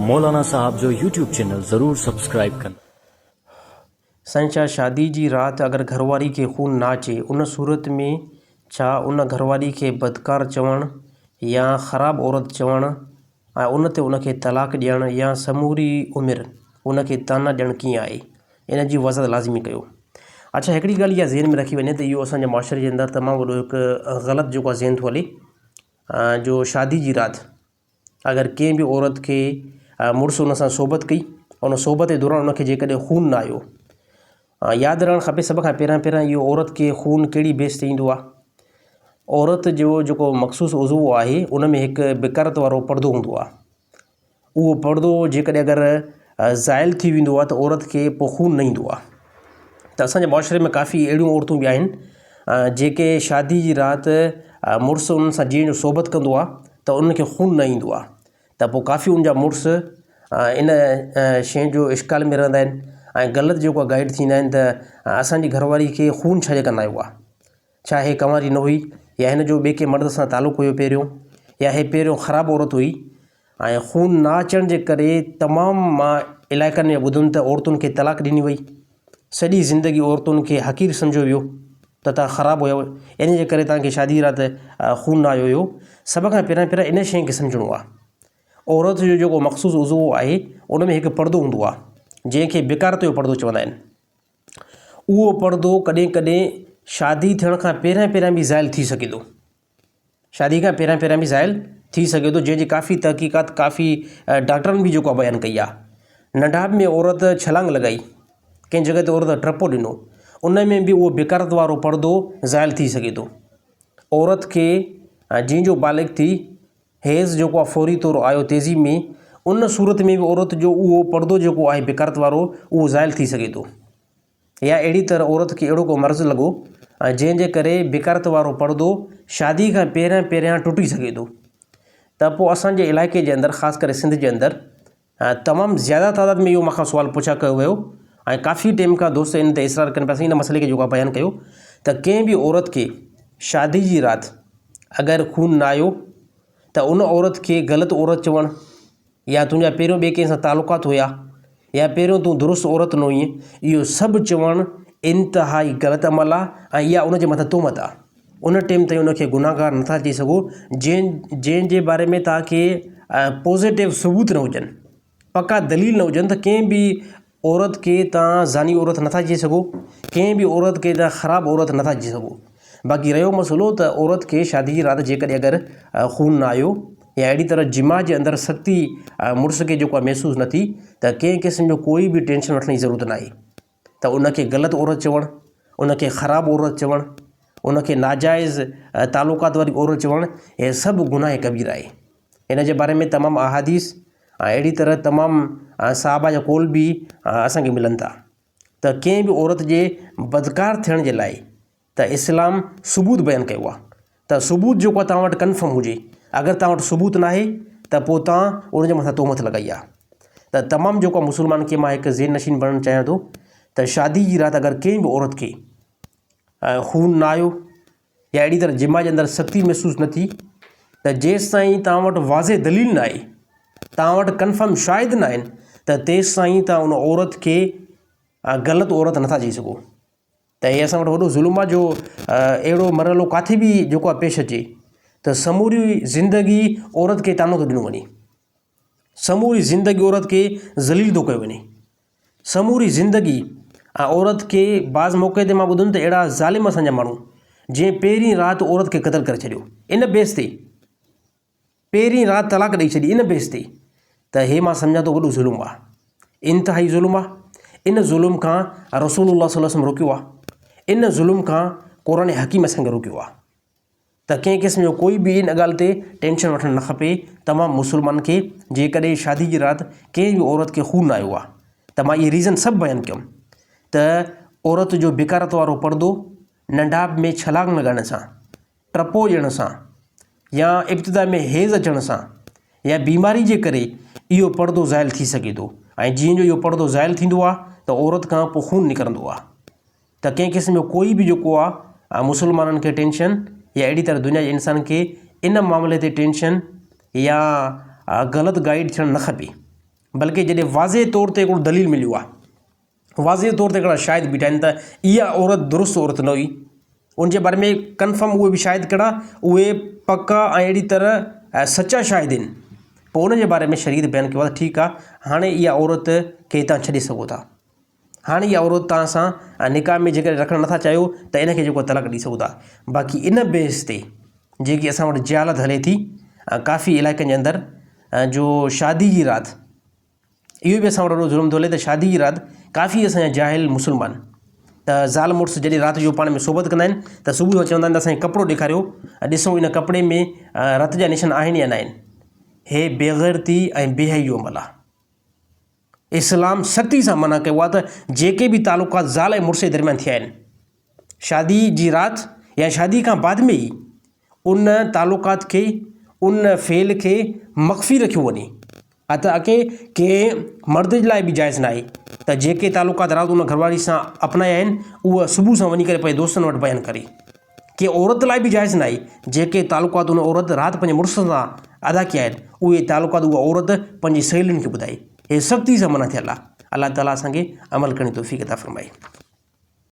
मौलाना साहब जो YouTube channel ज़रूर subscribe करना। संचा शादी जी रात अगर घरवारी के खून ना अचे उन सूरत में छा उन घरवारी के बदकार चवण या ख़राब औरत चवण ऐं उन ते उनखे तलाक ॾियण या समूरी उमिरि उनखे ताना ॾियण कीअं आहे, इन जी वज़ाहत लाज़मी कयो। अच्छा, हिकिड़ी ॻाल्हि इहा ज़हन में रखी वञे त इहो असांजे मुआशरे जे अंदरि तमामु वॾो हिकु ग़लति जेको आहे ज़हन थो हले, जो शादी जी राति अगरि कंहिं बि औरत खे मुड़ुसु उन सां सोबत कई, उन सोबत जे दौरान उनखे जेकॾहिं खून न आयो, यादि रहणु खपे सभ खां पहिरियां इहो औरत खे खून कहिड़ी बेस ते ईंदो आहे। औरत जो जेको मख़सूसु उज़वो आहे उन में हिकु बिकारत वारो पर्दो हूंदो आहे। उहो पर्दो जेकॾहिं अगरि ज़ाइल थी वेंदो आहे त औरत खे पोइ खून न ईंदो आहे। त असांजे मुआशरे में काफ़ी अहिड़ियूं औरतूं बि आहिनि जेके शादी जी राति मुड़ुसु उन्हनि सां जीअं जो सोबत कंदो आहे त उनखे खून न ईंदो आहे, त पोइ काफ़ी उनजा मुड़ुसु इन शइ जो इश्काल में रहंदा आहिनि ऐं ग़लति जेको आहे गाइड थींदा आहिनि त असांजी घरवारी खे खून छा जे करे न आयो आहे, छा हे कंवारी न हुई, या हिन जो ॿिए के मर्द सां तालुक़ु हुयो पहिरियों, या हे पहिरियों ख़राबु औरत हुई। ऐं खून न अचण जे करे तमामु मां इलाइक़नि में ॿुधुमि त औरतुनि खे तलाक ॾिनी वई, सॼी ज़िंदगी औरतुनि खे हक़ीर सम्झो वियो त तव्हां ख़राबु हुयव, इन जे करे तव्हांखे शादी राति खून न आयो हुयो। सभ खां पहिरियां इन शइ खे सम्झणो आहे। औरत जो जेको मख़सूसु उज़वो आहे उन में हिकु पर्दो हूंदो आहे जंहिंखे बिकारत जो पर्दो चवंदा आहिनि। उहो पर्दो कॾहिं कॾहिं शादी थियण खां पहिरियां बि ज़ाइल थी सघे थो, शादी खां पहिरियां बि ज़ाइल थी सघे थो, जंहिंजी काफ़ी तहक़ीक़ात काफ़ी डॉक्टरनि बि जेको आहे बयानु कई आहे। नंढाप में औरत छलांग लॻाई, कंहिं जॻह ते औरत टपो ॾिनो, उन में बि उहो बिकारत वारो पर्दो ज़ाइल थी सघे थो। औरत खे जीअं जो बालिग़ थी, हेज़ जेको आहे फौरी तौरु आयो तेज़ी में, उन सूरत में बि औरत जो उहो पर्दो जेको आहे बिकारत वारो उहो ज़ाइल थी सघे थो। या अहिड़ी तरह औरत खे अहिड़ो को मर्ज़ु लॻो जंहिंजे करे बिकारत वारो पर्दो शादी खां पहिरियां टुटी सघे थो। त पोइ असांजे इलाइक़े जे अंदरि, ख़ासि करे सिंध जे अंदरि तमामु ज़्यादा तादाद में इहो मूंखां सुवालु पुछा कयो वियो ऐं काफ़ी टाइम खां दोस्त इन ते इसरार कनि पिया, इन मसइले खे जेको आहे बयानु कयो त कंहिं बि औरत खे शादी जी राति अगरि खून न आयो त उन औरत खे ग़लति औरत चवणु, या तुंहिंजा पहिरियों ॿिए कंहिं सां तालुक़ात हुया, या पहिरियों तूं दुरुस्त औरत न हुईं, इहो सभु चवणु इंतिहाई ग़लति अमल आहे ऐं इहा उनजे मथां तोहमत आहे। उन टाइम ताईं उनखे गुनाहगार नथा चई सघो जंहिंजे बारे में तव्हांखे पॉज़िटिव सबूत न हुजनि, पका दलील न हुजनि, त कंहिं बि औरत खे तव्हां ज़ानी औरत नथा चई सघो, कंहिं बि औरत खे तव्हां ख़राबु औरत नथा चई सघो। बाक़ी रहियो मसइलो त औरत खे शादी जी राति जेकॾहिं अगरि खून न आयो या अहिड़ी तरह जिमा जे अंदरि सख़्ती मुड़ुस खे जेको आहे महसूसु न थी, त कंहिं क़िस्म जो कोई बि टेंशन वठण जी ज़रूरत न आहे। त उनखे ग़लति औरत चवणु, उनखे ख़राबु औरत चवणु, उनखे नाजाइज़ तालुक़ात वारी औरत चवणु, हे सभु गुनाह कबीर आहे। इन जे बारे में तमामु अहादीस अहिड़ी तरह तमामु साहबा जा कौल बि असांखे मिलनि था त कंहिं बि औरत जे बदकार थियण जे लाइ त इस्लाम सबूत बयानु कयो आहे। त सबूत जेको आहे तव्हां वटि कन्फर्म हुजे, अगरि तव्हां वटि सबूत न आहे त पोइ तव्हां उनजे मथां तोहमत लॻाई आहे। त तमामु जेको आहे मुस्लमान खे मां हिकु ज़हन नशीन बणणु चाहियां थो त शादी जी राति अगरि कंहिं बि औरत खे खून न आयो या अहिड़ी तरह जिमा जे अंदरि सख़्ती महसूसु न थी, त जेसि ताईं तव्हां वटि वाज़े दलील न आहे, तव्हां वटि कन्फर्म शाहिद न आहिनि, त तेसि ताईं तव्हां उन औरत खे ग़लति औरत नथा चई सघो। त हे असां वटि वॾो ज़ुल्म आहे जो अहिड़ो मरहलो किथे बि जेको आहे पेश अचे त समूरी ज़िंदगी औरत खे तानो थो ॾिनो वञे, समूरी ज़िंदगी औरत खे ज़लील थो कयो वञे, समूरी ज़िंदगी औरत खे बाज़ मौक़े ते मां ॿुधुमि त अहिड़ा ज़ालिम असांजा माण्हू जंहिं पहिरीं राति औरत खे क़तल करे छॾियो, इन बेस ते पहिरीं राति तलाक ॾेई छॾी, इन बेस ते, त हे मां सम्झां थो वॾो ज़ुल्म आहे, इंतिहाई ज़ुल्म आहे। इन ज़ुल्म खां रसूलुल्लाह सल्लल्लाहु अलैहि वसल्लम रोकियो आहे, इन ज़ुल्म खां क़ुरान हकीम असांखे रोकियो आहे। त कंहिं क़िस्म जो कोई बि इन ॻाल्हि ते टेंशन वठणु न खपे तमामु मुस्लमान खे, जेकॾहिं शादी जी राति कंहिं बि औरत खे खून न आयो आहे। त मां इहे रीज़न सभु बयानु कयुमि त औरत जो बिकारत वारो पर्दो नंढाप में छलांग लॻाइण सां, टपो ॾियण सां, या इब्तिदा में हेज़ अचण सां, या बीमारी जे करे इहो पर्दो ज़ाइल थी सघे थो। ऐं जीअं जो इहो पर्दो ज़ाइल थींदो आहे त औरत खां पोइ खून निकिरंदो आहे। त कंहिं क़िस्म जो कोई बि जेको आहे मुस्लमाननि खे टेंशन या अहिड़ी तरह दुनिया जे इंसान खे इन मामले ते टेंशन या ग़लति गाइड थियणु न खपे। बल्कि जॾहिं वाज़े तौर ते हिकिड़ो दलील मिलियो आहे, वाज़े तौर ते हिकिड़ा शाहिद बीठा आहिनि त इहा औरत दुरुस्त औरत न हुई, उनजे बारे में कन्फर्म उहे बि शाहिद कहिड़ा, उहे पका ऐं अहिड़ी तरह सचा शाहिद आहिनि, पोइ उनजे बारे में शरीयत बयानु कयो आहे त ठीकु आहे, हाणे इहा औरत खे तव्हां छॾे सघो था, हाणे इहा औरत तव्हां सां निकाह में जेकॾहिं रखणु नथा चाहियो त इनखे जेको तलाक ॾेई सघो था। बाक़ी इन बेस ते जेकी असां वटि जिहालत हले थी काफ़ी इलाइक़नि जे अंदरि, जो शादी जी राति, इहो बि असां वटि वॾो ज़ुल्म थो हले त शादी जी राति काफ़ी असांजा जाहिल मुस्लमान त ज़ाल मुड़ुसु जॾहिं राति जो पाण में सोबत कंदा आहिनि त सुबुह जो चवंदा आहिनि त असांखे कपिड़ो ॾेखारियो, ॾिसूं इन कपिड़े में रत जा निशान आहिनि या न आहिनि। हे बेग़ैरती ऐं बेहयाई जो अमल आहे। इस्लाम सख़्ती सां मना कयो आहे त जेके बि तालुकात ज़ाल ऐं मुड़ुस जे दरमियान थिया आहिनि, शादी जी राति या शादी खां बाद में ई उन तालुकात खे, उन फ़ेल खे मख़फ़ी रखियो वञे। अके कंहिं मर्द जे लाइ बि जाइज़ न आहे त जेके तालुकात राति उन घरवारी सां अपनाया आहिनि उहा सुबुह सां वञी करे पंहिंजे दोस्तनि वटि बयानु करे। कंहिं औरत लाइ बि जाइज़ न आहे जेके तालुकात उन औरत राति पंहिंजे मुड़ुस सां अदा कया आहिनि, उहे तालुकात उहा औरत पंहिंजी सहेलियुनि खे ॿुधाए। हे सख़्ती सां मना थियल आहे। अलाह ताला असांखे अमल करण जी तौफ़ीक़ अता फ़रमाए।